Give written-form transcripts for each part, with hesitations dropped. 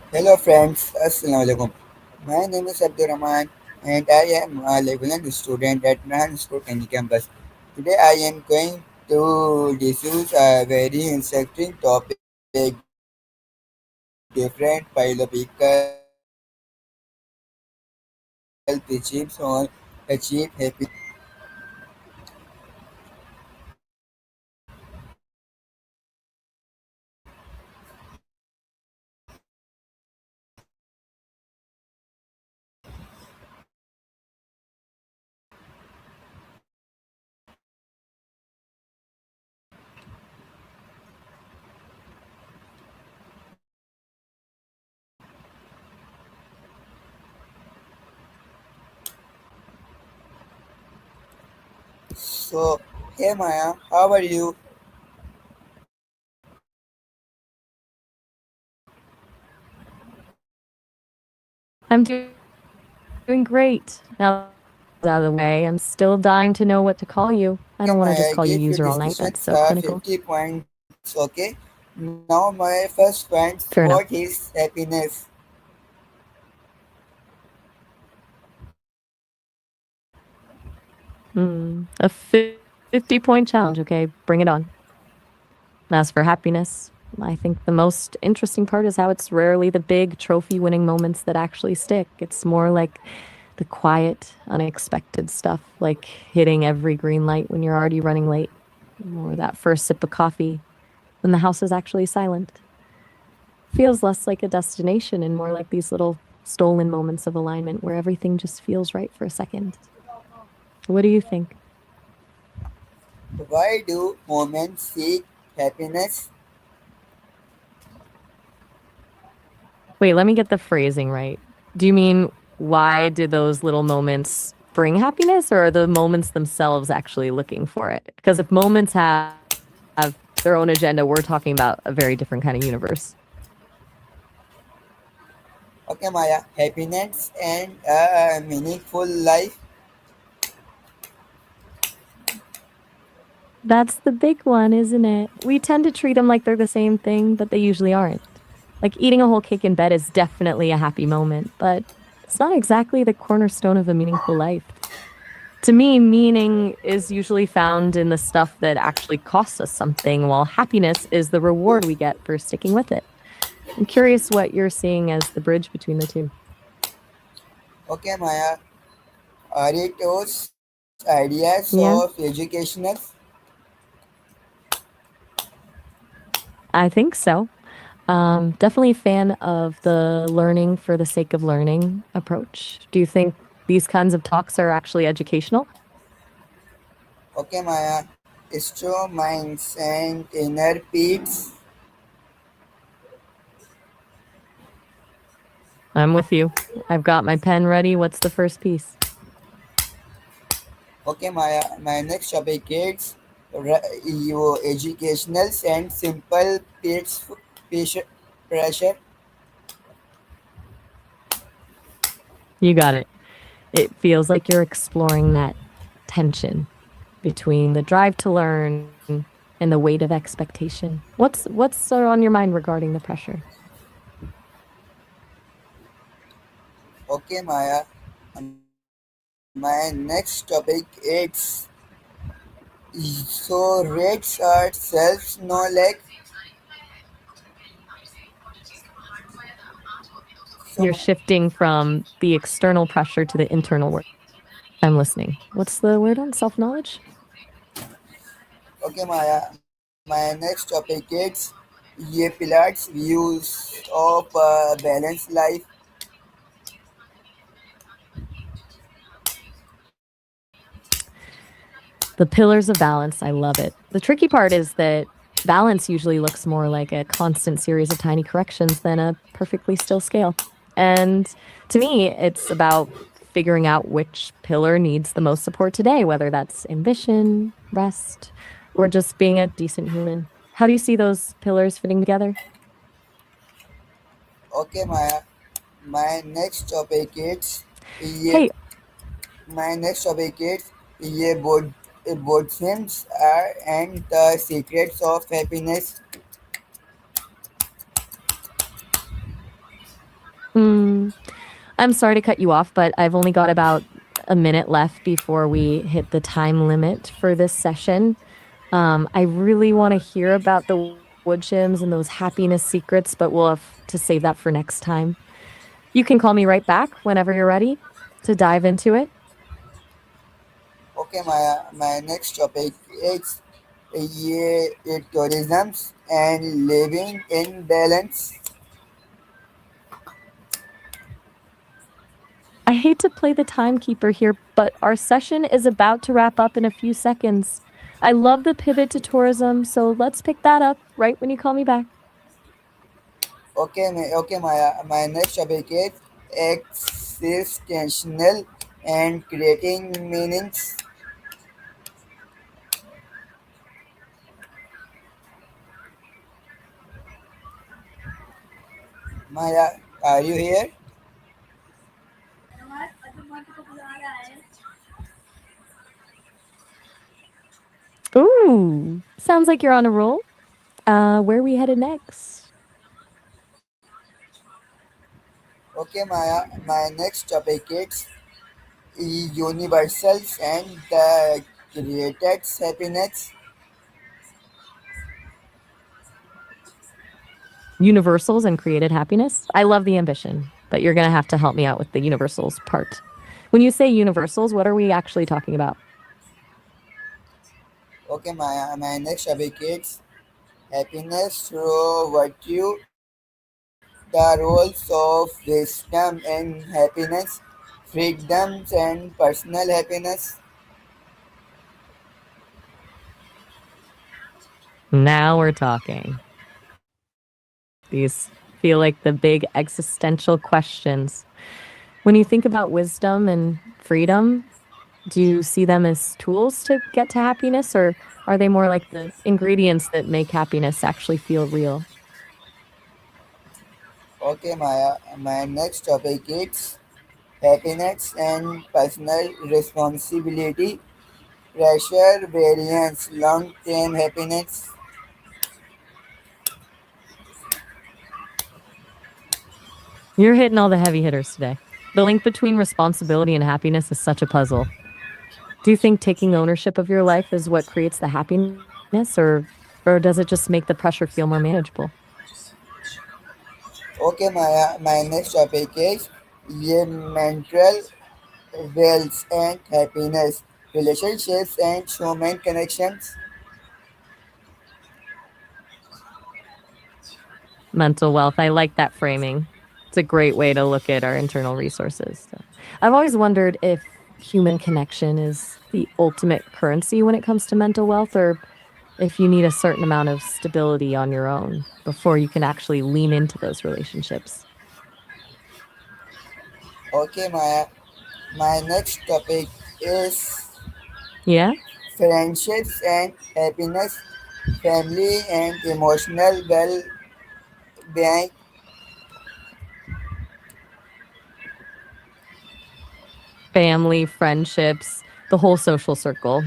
Hello friends, Assalamu alaikum. My name is Abdurrahman and I am a Lebanon student at Nahan School Kenya campus. Today I am going to discuss a very interesting topic, different biological principles on achieve happiness. So, hey Maya, how are you? I'm doing great. Now that that's out of the way, I'm still dying to know what to call you. I Okay don't want to Maya, just I call you gave you user all night. discussion That's so clinical. 50 points, okay? Now my first point, what Fair enough. is happiness? A 50-point challenge, okay? Bring it on. As for happiness, I think the most interesting part is how it's rarely the big trophy winning moments that actually stick. It's more like the quiet, unexpected stuff, like hitting every green light when you're already running late, or that first sip of coffee when the house is actually silent. Feels less like a destination and more like these little stolen moments of alignment where everything just feels right for a second. What do you think? Why do moments seek happiness? Wait, let me get the phrasing right. Do you mean why do those little moments bring happiness, or are the moments themselves actually looking for it? Because if moments have their own agenda, we're talking about a very different kind of universe. Okay, Maya, happiness and a meaningful life. That's the big one, isn't it? We tend to treat them like they're the same thing, but they usually aren't. Like eating a whole cake in bed is definitely a happy moment, but it's not exactly the cornerstone of a meaningful life. To me, meaning is usually found in the stuff that actually costs us something, while happiness is the reward we get for sticking with it. I'm curious what you're seeing as the bridge between the two. Okay, Maya, are it those ideas of Yeah, educational? I think so. Definitely a fan of the learning for the sake of learning approach. Do you think these kinds of talks are actually educational? Okay, Maya, strong minds and inner peace. I'm with you. I've got my pen ready. What's the first piece? Okay, Maya, my next topic is your educational and simple peace pressure. You got it. It feels like you're exploring that tension between the drive to learn and the weight of expectation. What's on your mind regarding the pressure? Okay, Maya, my next topic is so rates are self knowledge. You're So, shifting from the external pressure to the internal work. I'm listening. What's the word on self knowledge? okay, Maya, my next topic is ये Pilar's views of a balanced life. The pillars of balance. I love it. The tricky part is that balance usually looks more like a constant series of tiny corrections than a perfectly still scale. And to me, it's about figuring out which pillar needs the most support today, whether that's ambition, rest, or just being a decent human. How do you see those pillars fitting together? Okay, Maya, my next topic is ये Hey, my next topic is ये bothems are and the secrets of happiness. I'm sorry to cut you off, but I've only got about a minute left before we hit the time limit for this session. I really want to hear about the wood shims and those happiness secrets, but we'll have to save that for next time. You can call me right back whenever you're ready to dive into it. Okay, my next topic is tourism and living in balance. I hate to play the timekeeper here, but our session is about to wrap up in a few seconds. I love the pivot to tourism, so let's pick that up right when you call me back. My next topic is existential and creating meanings. Maya, are you here? Ooh, sounds like you're on a roll. Where are we headed next? Okay, my next topic is universals and the created happiness. Universals and created happiness. I love the ambition, but you're going to have to help me out with the universals part. When you say universals, what are we actually talking about? Okay, my next topic is happiness through virtue, the roles of wisdom and happiness, freedoms and personal happiness. Now we're talking. These feel like the big existential questions. When you think about wisdom and freedom, do you see them as tools to get to happiness, or are they more like the ingredients that make happiness actually feel real? Okay, my next topic is happiness and personal responsibility, pressure, variance, long-term happiness. You're hitting all the heavy hitters today. The link between responsibility and happiness is such a puzzle. Do you think taking ownership of your life is what creates the happiness, or does it just make the pressure feel more manageable? Okay, my next topic is mental wealth and happiness, relationships and human connections. Mental wealth. I like that framing. It's a great way to look at our internal resources. So, I've always wondered if human connection is the ultimate currency when it comes to mental wealth, or if you need a certain amount of stability on your own before you can actually lean into those relationships. Okay, my next topic is Yeah? friendships and happiness, family and emotional well-being. Family, friendships, the whole social circle.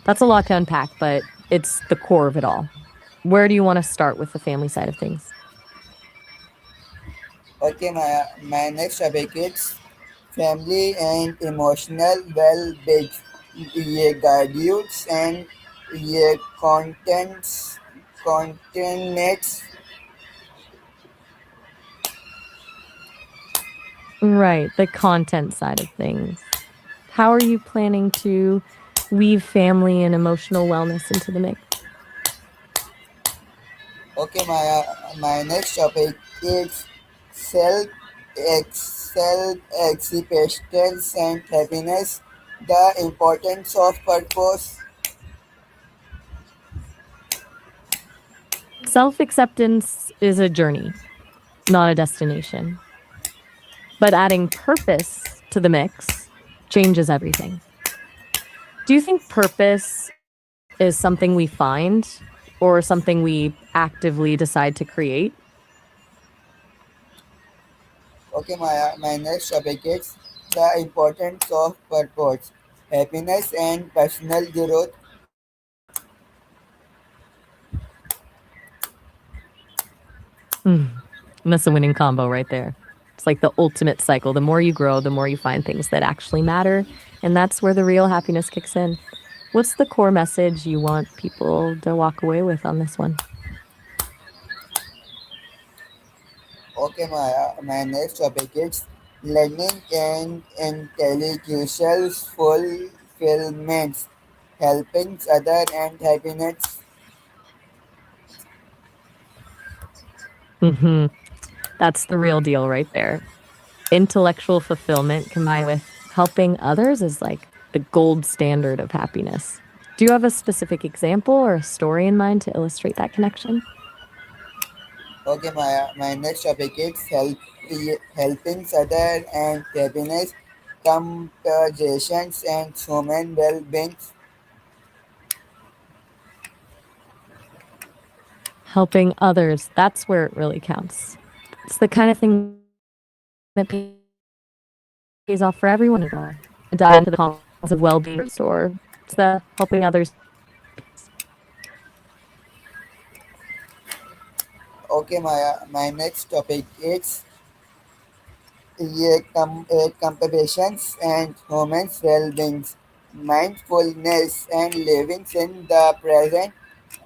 That's a lot to unpack, but it's the core of it all. Where do you want to start with the family side of things? Okay, my next topic is family and emotional well-being, guardians and contents. Right, the content side of things. How are you planning to weave family and emotional wellness into the mix? Okay, my next topic is self self acceptance and happiness, the importance of purpose. Self acceptance is a journey, not a destination. But adding purpose to the mix changes everything. Do you think purpose is something we find or something we actively decide to create? Okay, my next topic is the importance of purpose, happiness and personal growth. Mm, that's a winning combo right there. It's like the ultimate cycle. The more you grow, the more you find things that actually matter. And that's where the real happiness kicks in. What's the core message you want people to walk away with on this one? Okay, my next topic is learning and intellectual fulfillments, helping other and happiness. Hmm. That's the real deal right there. Intellectual fulfillment combined with helping others is like the gold standard of happiness. Do you have a specific example or a story in mind to illustrate that connection? Okay, my next topic is helping other and happiness, compensations and human well-being. Helping others, that's where it really counts. It's the kind of thing that pays off for everyone involved. Dive into the consequences of well-being first, or what's the helping others piece? Okay, my next topic is compassion and human well-being, mindfulness and living in the present,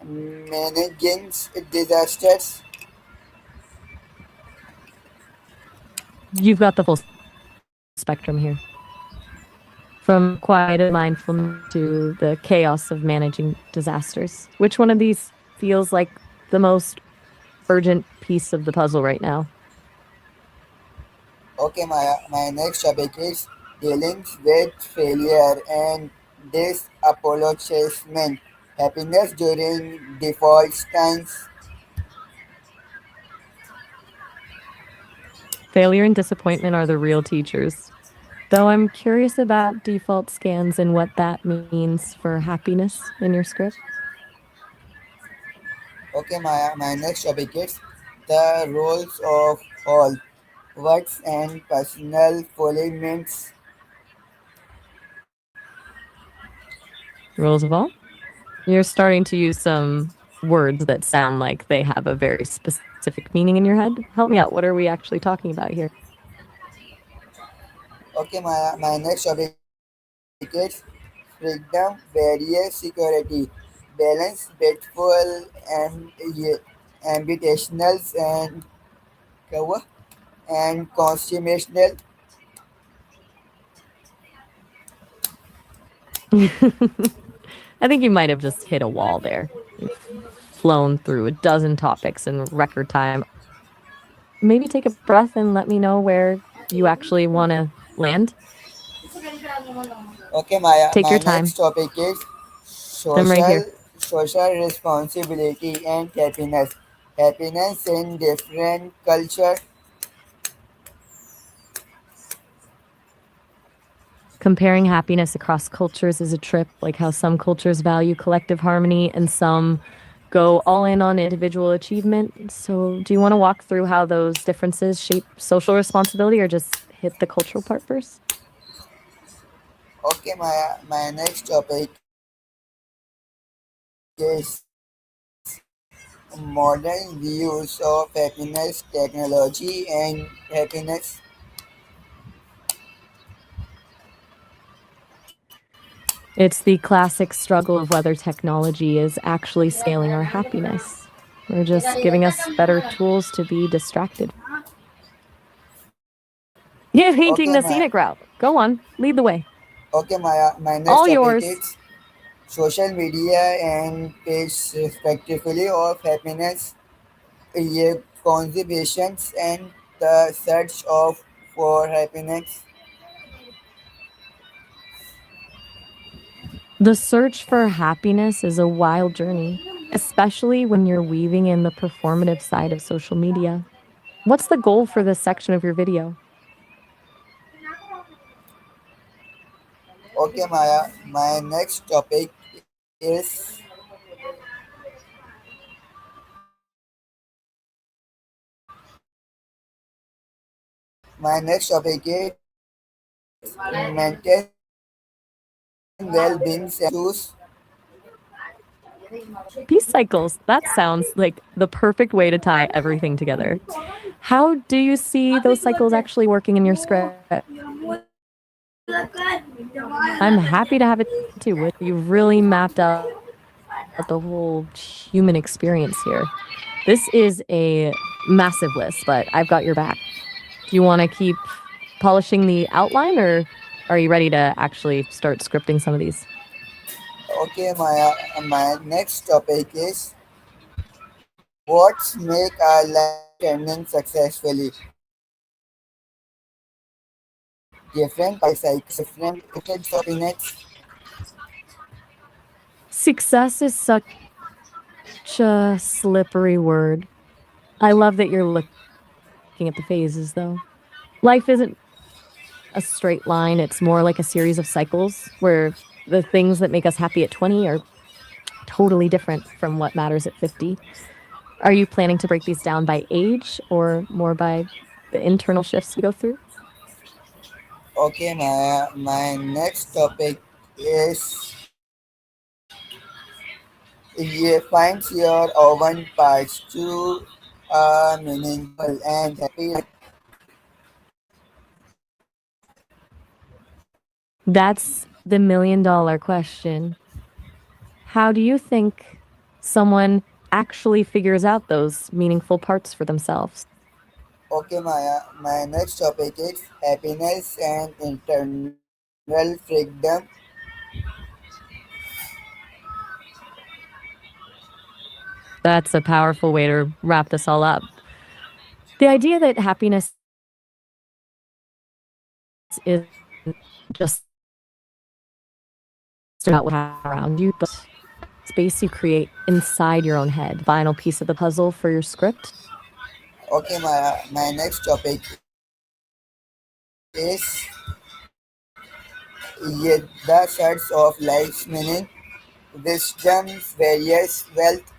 managing disasters. You've got the full spectrum here. From quiet mindfulness to the chaos of managing disasters. Which one of these feels like the most urgent piece of the puzzle right now? Okay, my next topic is dealing with failure and disappointment, happiness during default times. Failure and disappointment are the real teachers. Though I'm curious about default scans and what that means for happiness in your script. Okay, my next topic is the roles of all works and personal fulfillments. Rules of all? You're starting to use some words that sound like they have a very specific meaning in your head. Help me out. What are we actually talking about here? Okay, my next topic is freedom, various security, balance, beautiful, and ambitationals and cover and consumational. I think you might have just hit a wall there. You've flown through a dozen topics in record time. Maybe take a breath and let me know where you actually want to land. Okay, Take my your next time. topic is I'm right social here. social responsibility and happiness. Happiness in different culture. Comparing happiness across cultures is a trip, like how some cultures value collective harmony and some go all in on individual achievement. So, do you want to walk through how those differences shape social responsibility or just hit the cultural part first? Okay, my next topic is modern views of happiness, technology, and happiness. It's the classic struggle of whether technology is actually scaling our happiness or just giving us better tools to be distracted. Yeah, Okay, painting the scenic route. Go on, lead the way. my next All topic yours. is social media and page respectively of happiness, conservations and the search of for happiness. The search for happiness is a wild journey, especially when you're weaving in the performative side of social media. What's the goal for this section of your video? Okay, my next topic is my next topic is maintain well-being and choose. Peace cycles. That sounds like the perfect way to tie everything together. How do you see those cycles actually working in your script? I'm happy to have it too. With you've really mapped out the whole human experience here. This is a massive list, but I've got your back. Do you want to keep polishing the outline, or are you ready to actually start scripting some of these? Okay, my next topic is what's make our life turning successfully. Different bicycles have different methods of happiness. Success is such a slippery word. I love that you're looking at the phases, though. Life isn't a straight line, it's more like a series of cycles where the things that make us happy at 20 are totally different from what matters at 50. Are you planning to break these down by age or more by the internal shifts we go through? Okay, my next topic is finds your own parts to meaningful and happy life. That's the $1,000,000 question. How do you think someone actually figures out those meaningful parts for themselves? Okay, my next topic is happiness and internal freedom. That's a powerful way to wrap this all up. The idea that happiness isn't just about what happens around you, but space you create inside your own head. Final piece of the puzzle for your script. Okay, my next topic is the search of life's meaning, wisdom's various wealth.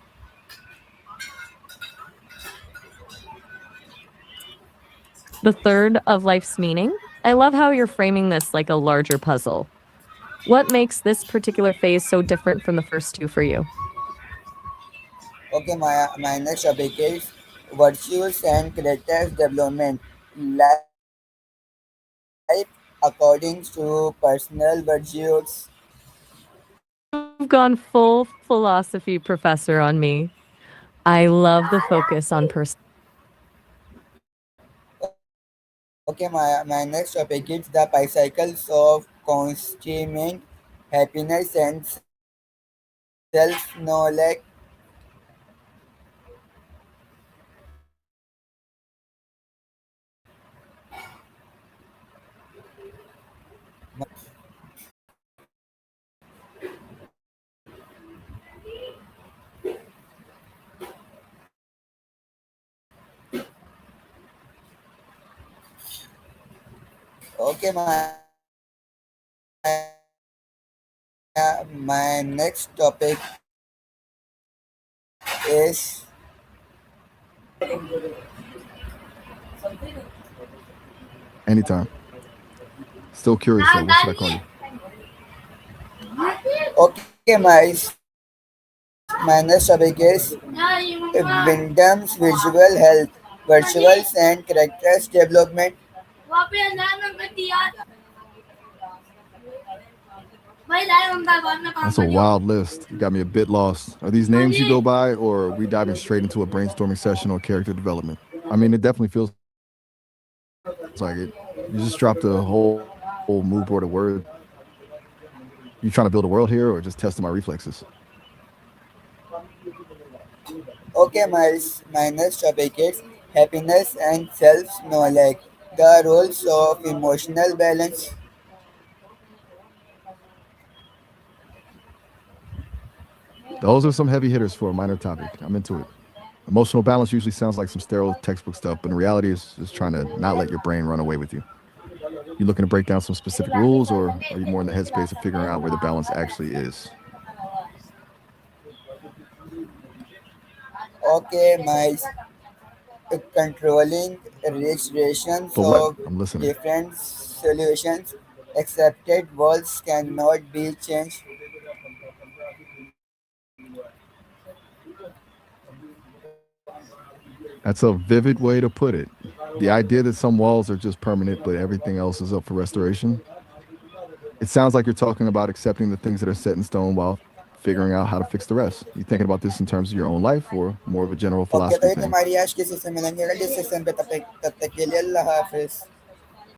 The third of life's meaning. I love how you're framing this like a larger puzzle. What makes this particular phase so different from the first two for you? Okay, my next topic is virtues and character development. Life according to personal virtues. You've gone full philosophy professor on me. I love the focus on Okay, my next topic is the bicycles of constant happiness and self-knowledge. Okay, my next topic is Anytime. Still curious though. What should I call you? okay. My next topic is Wyndham's visual health, virtuals and characters development. That's a wild list. You got me a bit lost. Are these names you go by, or are we diving straight into a brainstorming session on character development? I mean, it definitely feels like it. You just dropped a whole mood board of words. You trying to build a world here, or just testing my reflexes? Okay, my next topic is happiness and self-knowledge, the roles of emotional balance. Those are some heavy hitters for a minor topic. I'm into it. Emotional balance usually sounds like some sterile textbook stuff, but in reality, it's just trying to not let your brain run away with you. You looking to break down some specific rules, or are you more in the headspace of figuring out where the balance actually is? Okay, my controlling registrations For what? of I'm listening. different solutions. Accepted walls cannot be changed. That's a vivid way to put it. The idea that some walls are just permanent, but everything else is up for restoration. It sounds like you're talking about accepting the things that are set in stone while figuring out how to fix the rest. You thinking about this in terms of your own life or more of a general okay, philosophy तो thing? तुम्हारी आज किसी से मिलेंगे, जैसे संबे तब तक के लिए अल्लाह हाफिज।